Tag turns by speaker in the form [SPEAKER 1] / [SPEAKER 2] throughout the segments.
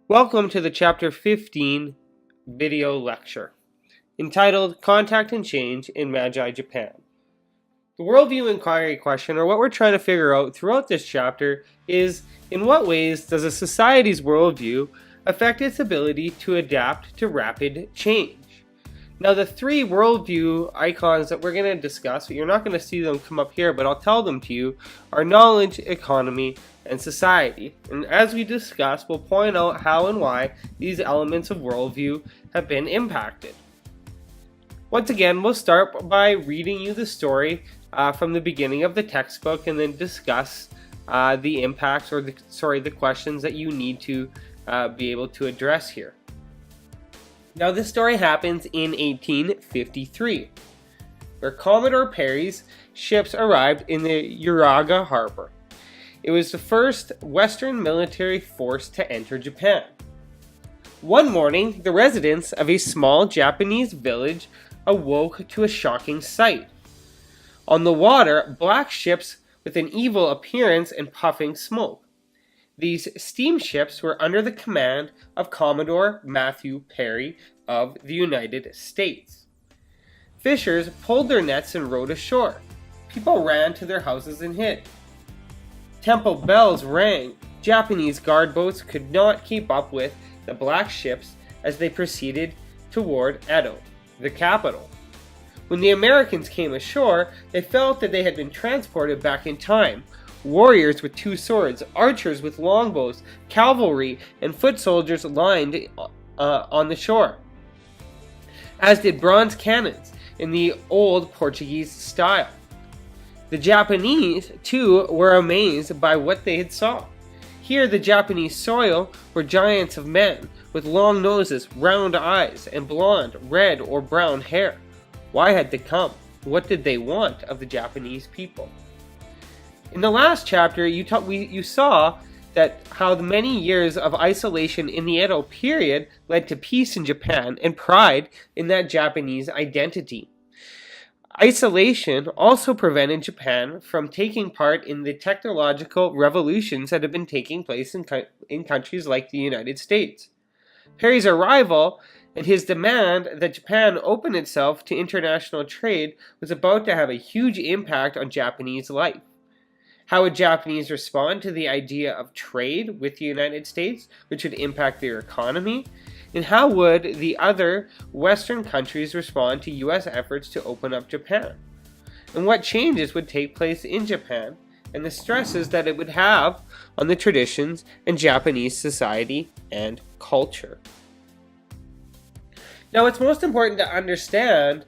[SPEAKER 1] Welcome to the Chapter 15 video lecture, entitled Contact and Change in Meiji Japan. The worldview inquiry question, or what we're trying to figure out throughout this chapter, is in what ways does a society's worldview affect its ability to adapt to rapid change? Now, the three worldview icons that we're going to discuss, you're not going to see them come up here, but I'll tell them to you, are knowledge, economy, and society. And as we discuss, we'll point out how and why these elements of worldview have been impacted. Once again, we'll start by reading you the story from the beginning of the textbook and then discuss the impacts or the questions that you need to be able to address here. Now, this story happens in 1853, where Commodore Perry's ships arrived in the Uraga Harbor. It was the first Western military force to enter Japan. One morning, the residents of a small Japanese village awoke to a shocking sight. On the water, black ships with an evil appearance and puffing smoke. These steamships were under the command of Commodore Matthew Perry of the United States. Fishers pulled their nets and rowed ashore. People ran to their houses and hid. Temple bells rang. Japanese guard boats could not keep up with the black ships as they proceeded toward Edo, the capital. When the Americans came ashore, they felt that they had been transported back in time. Warriors with two swords, archers with longbows, cavalry, and foot soldiers lined on the shore, as did bronze cannons in the old Portuguese style. The Japanese, too, were amazed by what they had saw. Here, the Japanese soil were giants of men with long noses, round eyes, and blonde, red, or brown hair. Why had they come? What did they want of the Japanese people? In the last chapter, you saw that how the many years of isolation in the Edo period led to peace in Japan and pride in that Japanese identity. Isolation also prevented Japan from taking part in the technological revolutions that had been taking place in countries like the United States. Perry's arrival and his demand that Japan open itself to international trade was about to have a huge impact on Japanese life. How would Japanese respond to the idea of trade with the United States, which would impact their economy? And how would the other Western countries respond to U.S. efforts to open up Japan? And what changes would take place in Japan, and the stresses that it would have on the traditions and Japanese society and culture? Now, what's most important to understand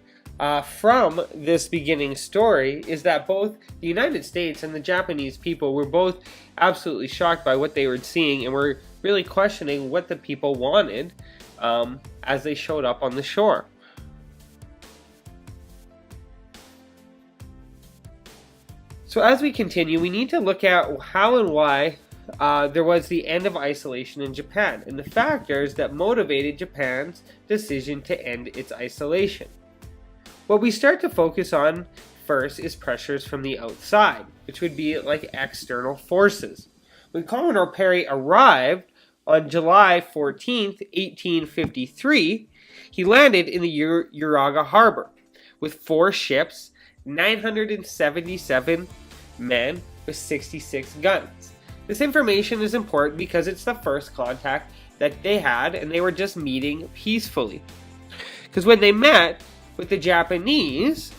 [SPEAKER 1] from this beginning story is that both the United States and the Japanese people were both absolutely shocked by what they were seeing and were really questioning what the people wanted as they showed up on the shore. So as we continue, we need to look at how and why there was the end of isolation in Japan and the factors that motivated Japan's decision to end its isolation. What we start to focus on first is pressures from the outside, which would be like external forces. When Commodore Perry arrived on July 14th, 1853, he landed in the Uraga Harbor with 4 ships, 977 men with 66 guns. This information is important because it's the first contact that they had, and they were just meeting peacefully. Because when they met with the Japanese,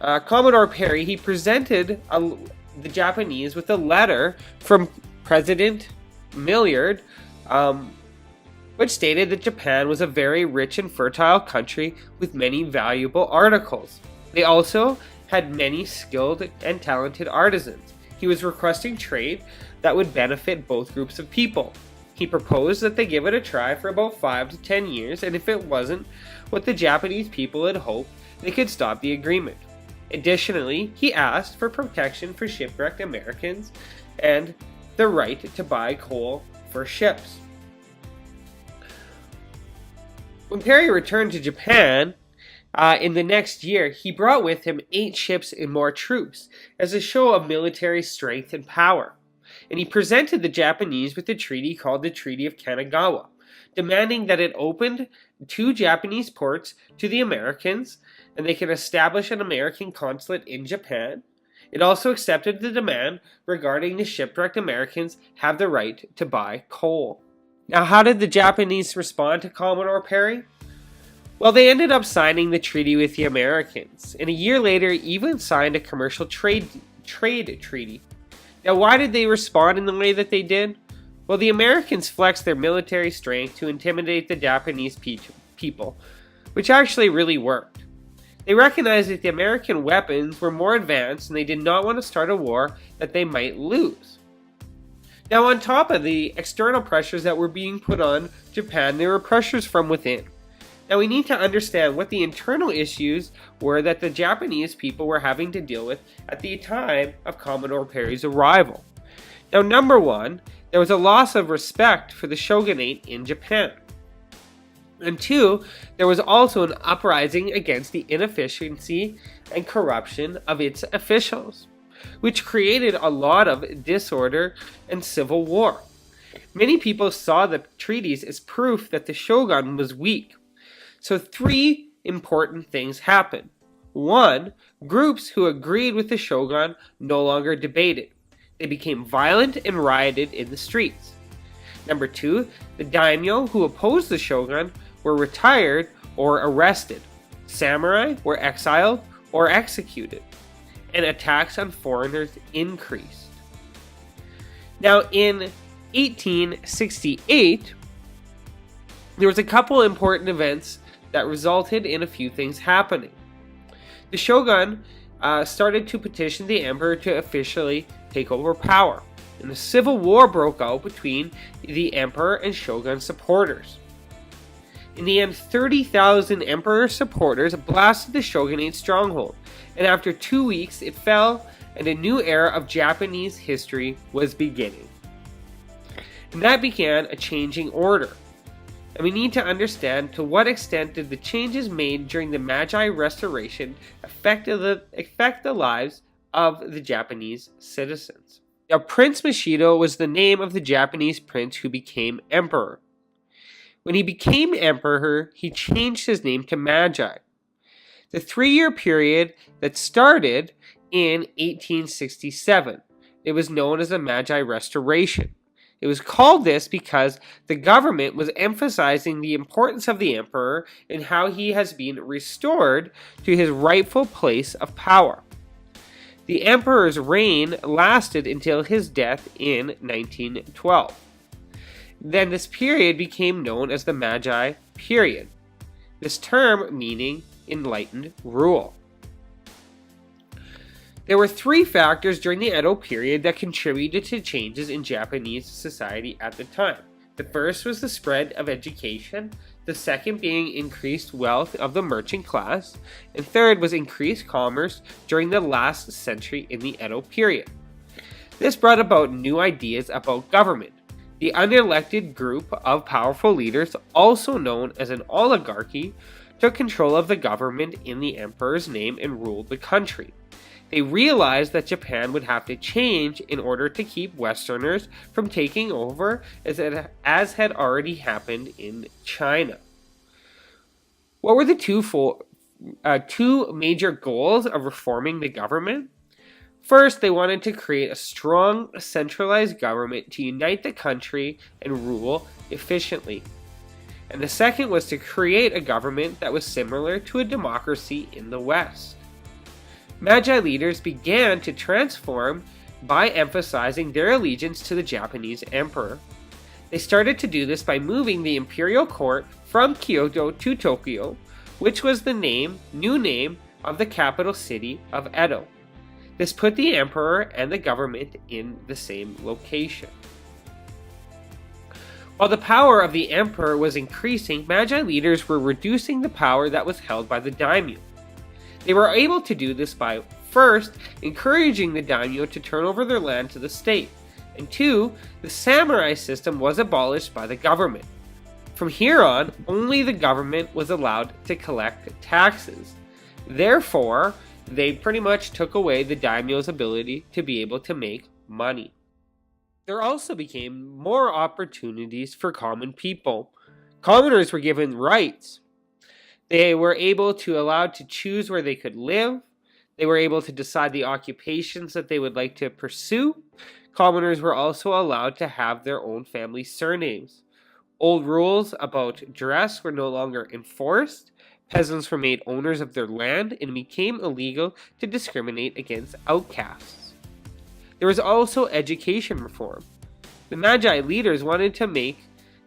[SPEAKER 1] Commodore Perry, he presented the Japanese with a letter from President Millard, which stated that Japan was a very rich and fertile country with many valuable articles. They also had many skilled and talented artisans. He was requesting trade that would benefit both groups of people. He proposed that they give it a try for about 5 to 10 years, and if it wasn't what the Japanese people had hoped, they could stop the agreement. Additionally, he asked for protection for shipwrecked Americans and the right to buy coal for ships. When Perry returned to Japan in the next year, he brought with him 8 ships and more troops as a show of military strength and power. And he presented the Japanese with a treaty called the Treaty of Kanagawa, demanding that it opened 2 Japanese ports to the Americans and they could establish an American consulate in Japan. It also accepted the demand regarding the shipwrecked Americans have the right to buy coal. Now, how did the Japanese respond to Commodore Perry? Well, they ended up signing the treaty with the Americans, and a year later even signed a commercial trade treaty. Now, why did they respond in the way that they did? Well, the Americans flexed their military strength to intimidate the Japanese people, which actually really worked. They recognized that the American weapons were more advanced and they did not want to start a war that they might lose. Now, on top of the external pressures that were being put on Japan, there were pressures from within. Now, we need to understand what the internal issues were that the Japanese people were having to deal with at the time of Commodore Perry's arrival. Now, number one, there was a loss of respect for the shogunate in Japan. And two, there was also an uprising against the inefficiency and corruption of its officials, which created a lot of disorder and civil war. Many people saw the treaties as proof that the shogun was weak. So 3 important things happened. 1, groups who agreed with the shogun no longer debated. They became violent and rioted in the streets. Number 2, the daimyo who opposed the shogun were retired or arrested. Samurai were exiled or executed. And attacks on foreigners increased. Now, in 1868, there was a couple important events that resulted in a few things happening. The shogun started to petition the emperor to officially take over power, and a civil war broke out between the emperor and shogun supporters. In the end, 30,000 emperor supporters blasted the shogunate stronghold, and after 2 weeks it fell, and a new era of Japanese history was beginning. And that began a changing order. And we need to understand to what extent did the changes made during the Meiji Restoration affect the lives of the Japanese citizens. Now, Prince Mashido was the name of the Japanese prince who became emperor. When he became emperor, he changed his name to Meiji. The 3-year period that started in 1867. It was known as the Meiji Restoration. It was called this because the government was emphasizing the importance of the emperor and how he has been restored to his rightful place of power. The emperor's reign lasted until his death in 1912. Then this period became known as the Meiji period, this term meaning enlightened rule. There were 3 factors during the Edo period that contributed to changes in Japanese society at the time. The first was the spread of education, the second being increased wealth of the merchant class, and third was increased commerce during the last century in the Edo period. This brought about new ideas about government. The unelected group of powerful leaders, also known as an oligarchy, took control of the government in the emperor's name and ruled the country. They realized that Japan would have to change in order to keep Westerners from taking over, as had already happened in China. What were the two major goals of reforming the government? First, they wanted to create a strong, centralized government to unite the country and rule efficiently. And the second was to create a government that was similar to a democracy in the West. Meiji leaders began to transform by emphasizing their allegiance to the Japanese emperor. They started to do this by moving the imperial court from Kyoto to Tokyo, which was the new name of the capital city of Edo. This put the emperor and the government in the same location. While the power of the emperor was increasing, Meiji leaders were reducing the power that was held by the daimyo. They were able to do this by, first, encouraging the daimyo to turn over their land to the state, and 2, the samurai system was abolished by the government. From here on, only the government was allowed to collect taxes. Therefore, they pretty much took away the daimyo's ability to be able to make money. There also became more opportunities for common people. Commoners were given rights. They were allowed to choose where they could live. They were able to decide the occupations that they would like to pursue. Commoners were also allowed to have their own family surnames. Old rules about dress were no longer enforced. Peasants were made owners of their land, and it became illegal to discriminate against outcasts. There was also education reform. The Meiji leaders wanted to make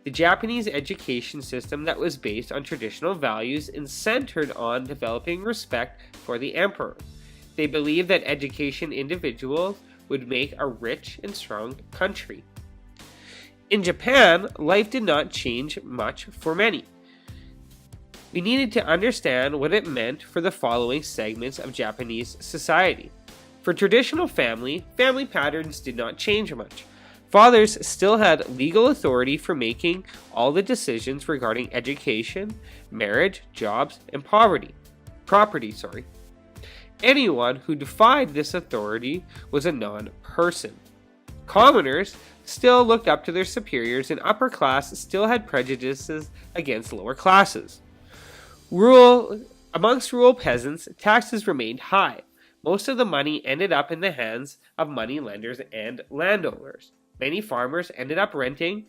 [SPEAKER 1] the Japanese education system that was based on traditional values and centered on developing respect for the emperor. They believed that education individuals would make a rich and strong country. In Japan, life did not change much for many. We needed to understand what it meant for the following segments of Japanese society. For traditional family patterns did not change much. Fathers still had legal authority for making all the decisions regarding education, marriage, jobs, and property. Anyone who defied this authority was a non-person. Commoners still looked up to their superiors, and upper class still had prejudices against lower classes. Amongst rural peasants, taxes remained high. Most of the money ended up in the hands of money lenders and landowners. Many farmers ended up renting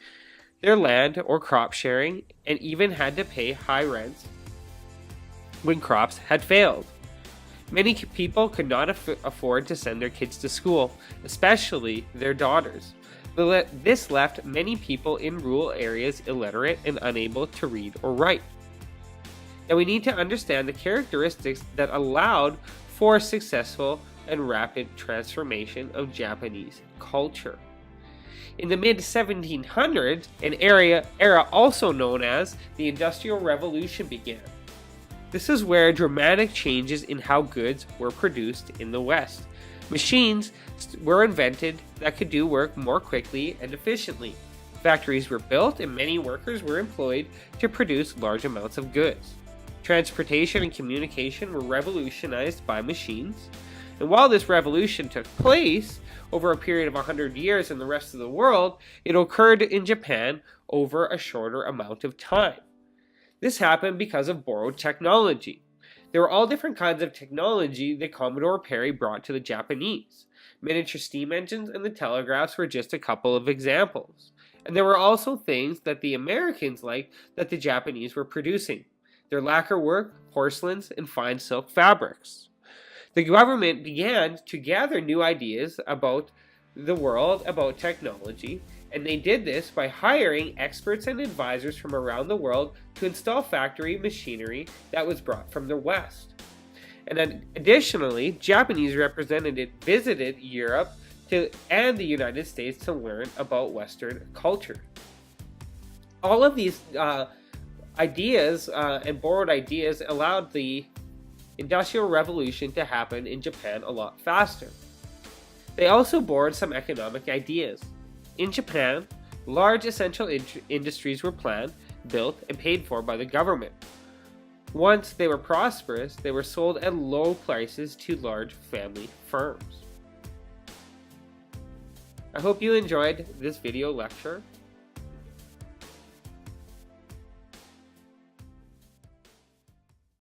[SPEAKER 1] their land or crop sharing, and even had to pay high rents when crops had failed. Many people could not afford to send their kids to school, especially their daughters. This left many people in rural areas illiterate and unable to read or write. Now we need to understand the characteristics that allowed for successful and rapid transformation of Japanese culture. In the mid-1700s, an era also known as the Industrial Revolution began. This is where dramatic changes in how goods were produced in the West. Machines were invented that could do work more quickly and efficiently. Factories were built and many workers were employed to produce large amounts of goods. Transportation and communication were revolutionized by machines. And while this revolution took place over a period of 100 years in the rest of the world, it occurred in Japan over a shorter amount of time. This happened because of borrowed technology. There were all different kinds of technology that Commodore Perry brought to the Japanese. Miniature steam engines and the telegraphs were just a couple of examples. And there were also things that the Americans liked that the Japanese were producing. Their lacquer work, porcelains, and fine silk fabrics. The government began to gather new ideas about the world, about technology, and they did this by hiring experts and advisors from around the world to install factory machinery that was brought from the West. And then additionally, Japanese representatives visited Europe and the United States to learn about Western culture. All of these ideas and borrowed ideas allowed the Industrial Revolution to happen in Japan a lot faster. They also borrowed some economic ideas. In Japan, large essential industries were planned, built, and paid for by the government. Once they were prosperous, they were sold at low prices to large family firms. I hope you enjoyed this video lecture.